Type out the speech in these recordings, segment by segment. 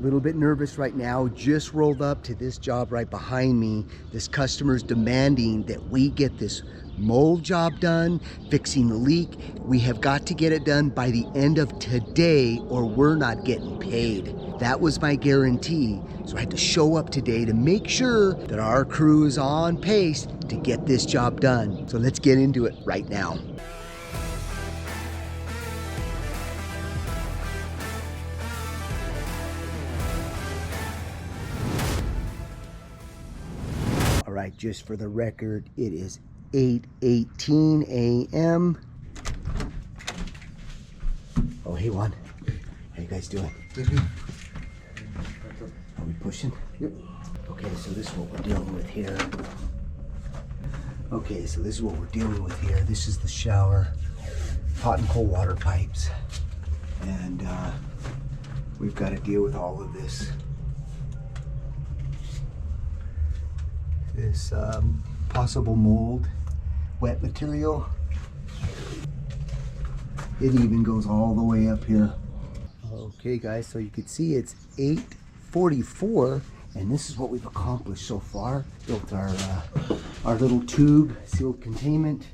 A little bit nervous right now. Just rolled up to this job right behind me. This customer's demanding that we get this mold job done, fixing the leak. We have got to get it done by the end of today or we're not getting paid. That was my guarantee. So I had to show up today to make sure that our crew is on pace to get this job done. So let's get into it right now. All right, just for the record, it is 8:18 a.m. Oh, hey, Juan. How you guys doing? Are we pushing? Yep. Okay, so this is what we're dealing with here. Okay, so this is what we're dealing with here. This is the shower, hot and cold water pipes. And we've got to deal with all of this. This possible mold, wet material. It even goes all the way up here. Okay guys, so you can see it's 8:44 and this is what we've accomplished so far. Built our little tube, sealed containment.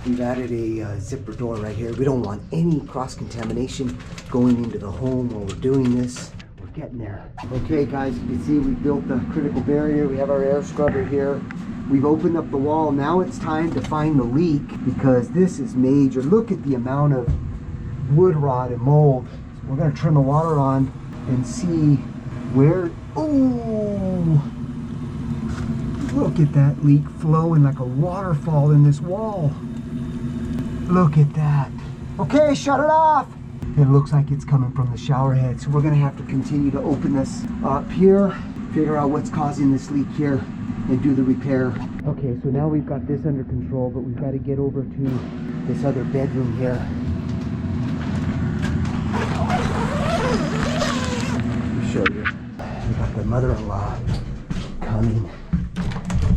We've added a zipper door right here. We don't want any cross-contamination going into the home while we're doing this. Getting there. Okay guys, you can see we built the critical barrier. We have our air scrubber here. We've opened up the wall. Now it's time to find the leak because this is major. Look at the amount of wood rot and mold. So we're going to turn the water on and see where. Oh, look at that leak flowing like a waterfall in this wall. Look at that. Okay, shut it off. It looks like it's coming from the shower head, so we're going to have to continue to open this up here, figure out what's causing this leak here, and do the repair. Okay, so now we've got this under control, but we've got to get over to this other bedroom here. Let me show you. We got the mother-in-law coming,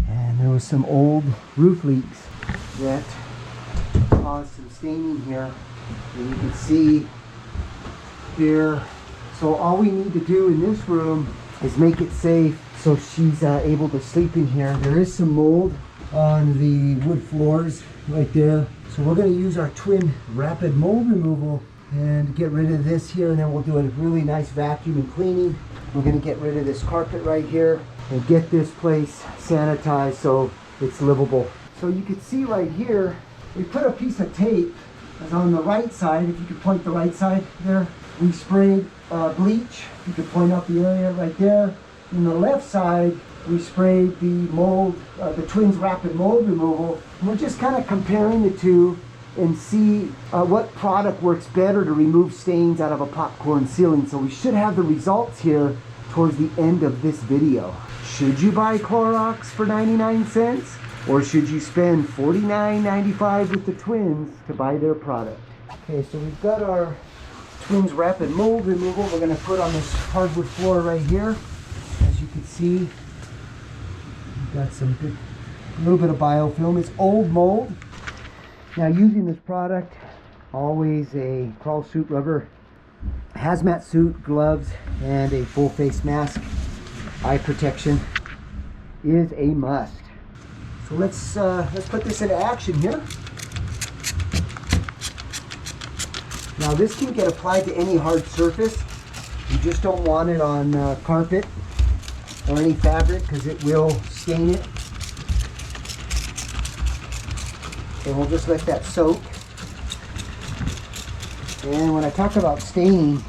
and there was some old roof leaks that caused some staining here, and you can see here. So all we need to do in this room is make it safe so she's able to sleep in here. There is some mold on the wood floors right there, so we're going to use our twin rapid mold removal and get rid of this here, and then we'll do a really nice vacuum and cleaning. We're going to get rid of this carpet right here and get this place sanitized so it's livable. So you can see right here we put a piece of tape on the right side. If you could point the right side there, we sprayed bleach. You could point out the area right there. On the left side, we sprayed the mold, the Twins Rapid Mold Removal. And we're just kind of comparing the two and see what product works better to remove stains out of a popcorn ceiling. So we should have the results here towards the end of this video. Should you buy Clorox for 99 cents? Or should you spend $49.95 with the Twins to buy their product? Okay, so we've got our Twins Rapid Mold Removal. We're going to put on this hardwood floor right here. As you can see, we've got some good, a little bit of biofilm. It's old mold. Now using this product, always a crawl suit, rubber hazmat suit, gloves, and a full face mask. Eye protection is a must. So let's put this into action here. Now this can get applied to any hard surface. You just don't want it on carpet or any fabric because it will stain it. And we'll just let that soak. And when I talk about staining,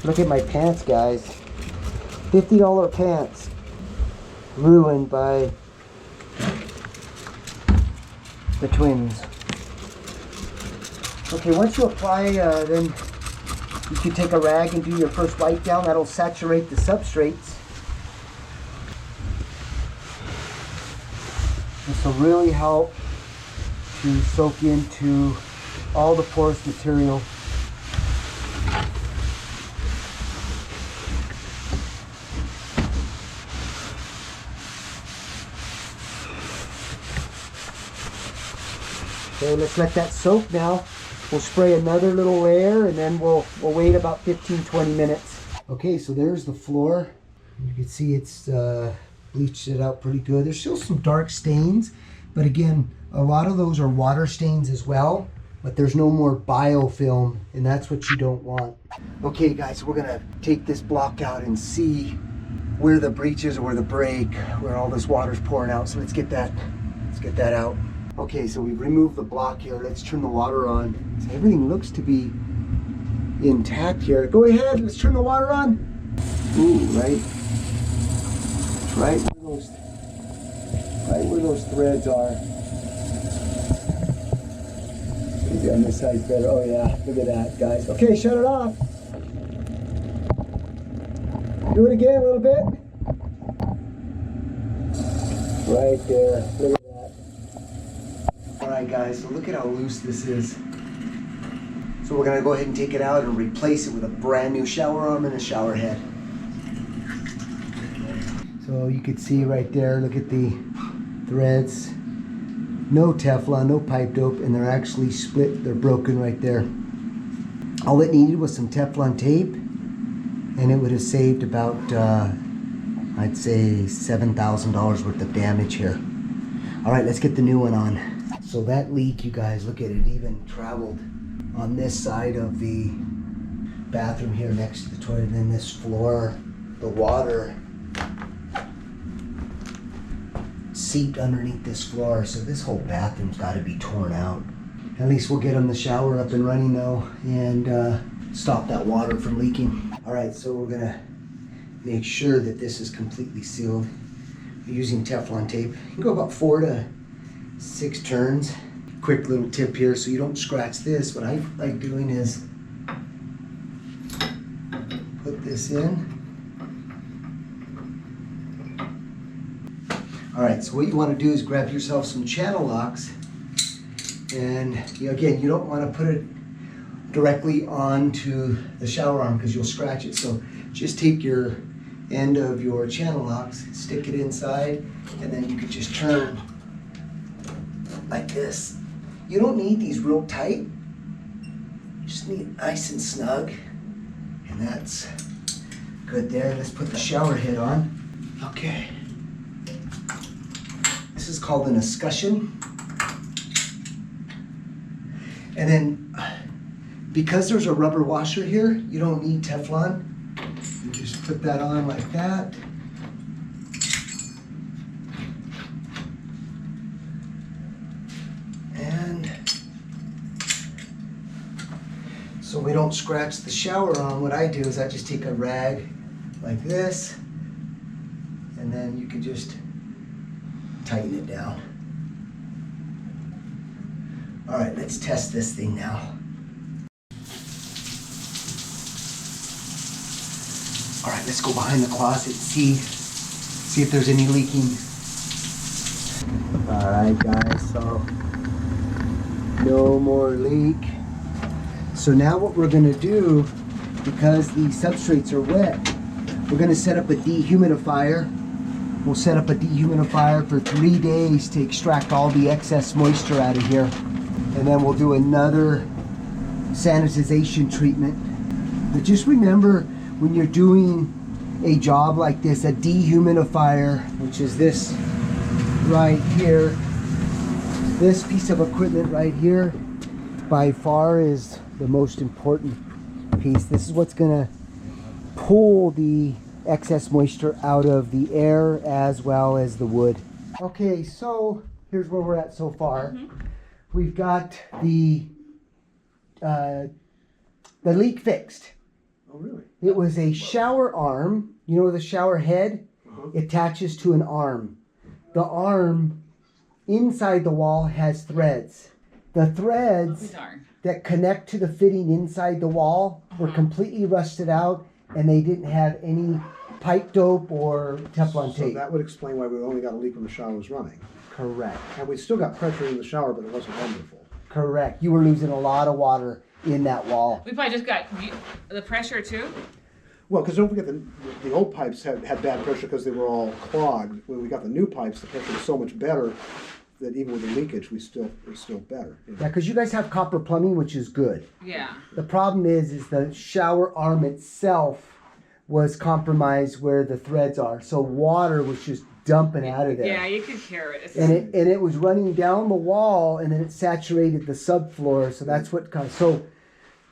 look at my pants, guys. $50 pants ruined by the Twins. Okay, once you apply, then you can take a rag and do your first wipe down. That'll saturate the substrates. This will really help to soak into all the porous material. Okay, let's let that soak now. We'll spray another little layer and then we'll wait about 15-20 minutes. Okay, so there's the floor. You can see it's bleached it out pretty good. There's still some dark stains, but again, a lot of those are water stains as well, but there's no more biofilm, and that's what you don't want. Okay guys, we're gonna take this block out and see where the breach is or where the break, where all this water's pouring out. So let's get that out. Okay, so we've removed the block here. Let's turn the water on. So everything looks to be intact here. Go ahead, let's turn the water on. Ooh, right where those threads are. Maybe on this side's better. Oh yeah, look at that, guys. Okay, shut it off. Do it again a little bit. Right there, look at that. All right guys, so look at how loose this is. So we're gonna go ahead and take it out and replace it with a brand new shower arm and a shower head. So you can see right there, look at the threads. No Teflon, no pipe dope, and they're actually split, they're broken right there. All it needed was some Teflon tape, and it would have saved about, I'd say $7,000 worth of damage here. All right, let's get the new one on. So that leak, you guys, look at it, even traveled on this side of the bathroom here next to the toilet, and then this floor, the water seeped underneath this floor, so this whole bathroom's got to be torn out. At least we'll get them the shower up and running though, and stop that water from leaking. All right, so we're gonna make sure that this is completely sealed. We're using Teflon tape. You can go about 4 to 6 turns. Quick little tip here, so you don't scratch this. What I like doing is put this in. All right, so what you want to do is grab yourself some channel locks, and again, you don't want to put it directly onto the shower arm because you'll scratch it. So just take your end of your channel locks, stick it inside, and then you can just turn like this. You don't need these real tight. You just need it nice and snug, and that's good there. Let's put the shower head on. Okay. This is called an escutcheon. And then, because there's a rubber washer here, you don't need Teflon. You just put that on like that. And so we don't scratch the shower on, what I do is I just take a rag like this, and then you can just tighten it down. All right, let's test this thing now. All right, let's go behind the closet and see if there's any leaking. All right, guys, so no more leak. So now what we're gonna do, because the substrates are wet, we're gonna set up a dehumidifier. We'll set up a dehumidifier for 3 days to extract all the excess moisture out of here. And then we'll do another sanitization treatment. But just remember, when you're doing a job like this, a dehumidifier, which is this right here, this piece of equipment right here, by far is the most important piece. This is what's gonna pull the excess moisture out of the air as well as the wood. Okay, so here's where we're at so far. We've got the leak fixed. Oh, really? It was a shower arm. You know the shower head? Attaches to an arm. The arm inside the wall has threads. The threads that connect to the fitting inside the wall were completely rusted out, and they didn't have any pipe dope or Teflon tape. So that would explain why we only got a leak when the shower was running. Correct. And we still got pressure in the shower, but it wasn't wonderful. Correct. You were losing a lot of water in that wall. We probably just got the pressure too. Well, because don't forget the old pipes had bad pressure because they were all clogged. When we got the new pipes, the pressure was so much better that even with the leakage, it was still better. You know? Yeah, because you guys have copper plumbing, which is good. Yeah. The problem is the shower arm itself was compromised where the threads are. So water was just dumping out of there. Yeah, you can hear it. And it was running down the wall, and then it saturated the subfloor. So that's what caused. So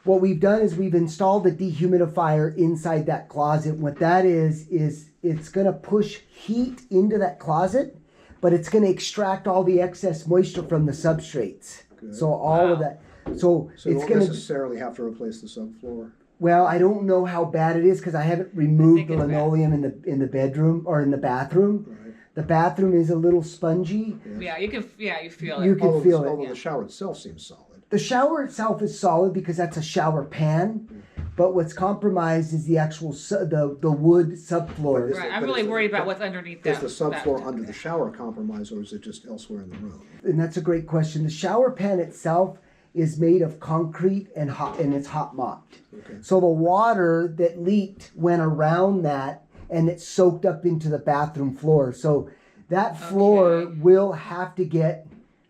what we've done is we've installed a dehumidifier inside that closet. What that is it's going to push heat into that closet, but it's going to extract all the excess moisture from the substrates. Good. So all of that. So you it's won't going to necessarily have to replace the subfloor. Well, I don't know how bad it is because I haven't removed the it's bad. linoleum in the bedroom or in the bathroom. Right. The bathroom is a little spongy. Yeah, you can. Yeah, you feel it. You can feel it. Although the shower itself seems solid. The shower itself is solid because that's a shower pan, but what's compromised is the actual the wood subfloor. Right, I'm really worried about what's underneath that. Is the subfloor under the shower compromised, or is it just elsewhere in the room? And that's a great question. The shower pan itself is made of concrete and it's hot mopped. Okay. So the water that leaked went around that and it soaked up into the bathroom floor. So that floor Okay. will have to get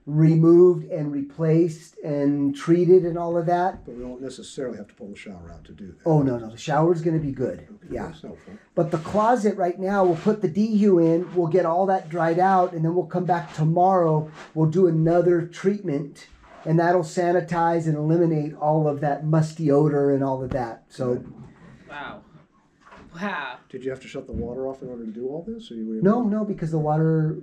removed and replaced and treated and all of that. But we don't necessarily have to pull the shower out to do that. Oh no, the shower's going to be good. Okay, Yeah. that's helpful. But the closet right now, we'll put the dehu in, we'll get all that dried out, and then we'll come back tomorrow, we'll do another treatment, and that'll sanitize and eliminate all of that musty odor and all of that. So Wow. Did you have to shut the water off in order to do all this? Or you were no, because the water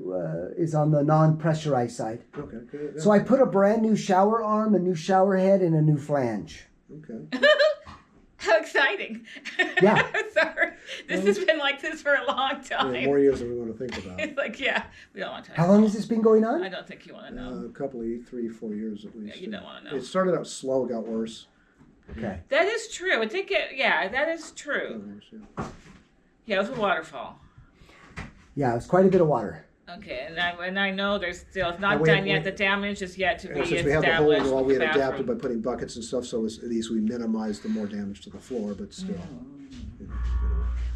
is on the non-pressurized side. Okay, good. So I put a brand new shower arm, a new shower head, and a new flange. Okay. How exciting. Yeah. Sorry. This has been like this for a long time. Yeah, more years than we want to think about. It's like, yeah, we don't want to. How long has this been going on? I don't think you want to know. A couple of 3, 4 years at least. Yeah, you don't want to know. It started out slow, got worse. Okay. That is true. It did get, yeah, that is Got true. worse, yeah. Yeah, it was a waterfall. Yeah, it was quite a bit of water. Okay, and I know there's still, it's not And we- done yet. we- The damage is yet to be And since established. we have the hole in the wall, we had bathroom. adapted by putting buckets and stuff, so at least we minimized the more damage to the floor, but still. Mm. you know.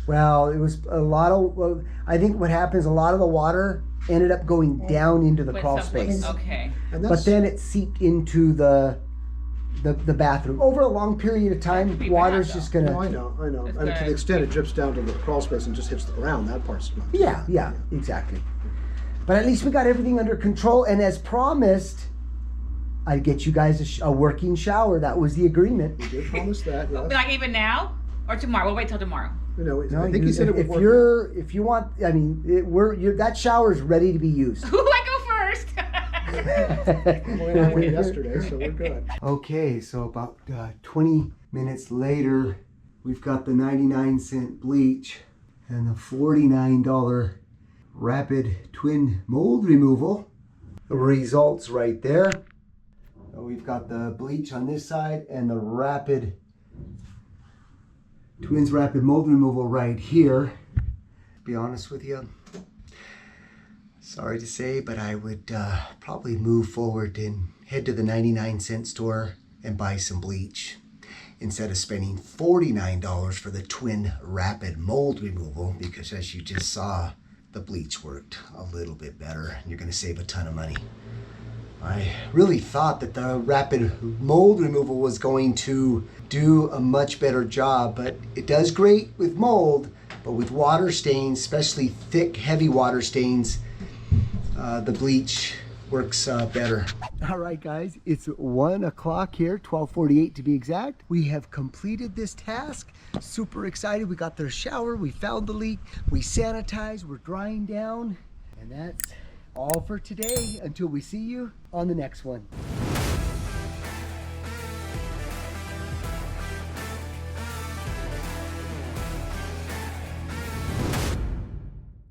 Well, it was a lot of. Well, I think what happens, a lot of the water ended up going down into the With crawl something- space, Okay. And but that's, then it seeped into the bathroom. Over a long period of could time, be water's bad, just though. gonna. no, I know. It's I mean, to gonna- the extent it drips down to the crawl space and just hits the ground, that part's not. Yeah, exactly. But at least we got everything under control, and as promised, I'd get you guys a working shower. That was the agreement. We did promise that, yes. Like even now or tomorrow? We'll wait till tomorrow. You know, No, I think he said it would if work. if you want, I mean, that shower is ready to be used. Ooh, I go first. We went on it yesterday, so we're good. Okay, so about 20 minutes later, we've got the 99-cent bleach and the $49 rapid twin mold removal. The results right there. So we've got the bleach on this side and the twins rapid mold removal right here. To be honest with you, sorry to say, but I would probably move forward and head to the 99-cent store and buy some bleach instead of spending $49 for the twin rapid mold removal, because as you just saw, the bleach worked a little bit better and you're going to save a ton of money. I really thought that the rapid mold removal was going to do a much better job, but it does great with mold, but with water stains, especially thick, heavy water stains, the bleach works better. All right, guys, it's 1 o'clock here, 12:48 to be exact. We have completed this task. Super excited. We got their shower, we found the leak, we sanitized, we're drying down, and that's all for today until we see you on the next one.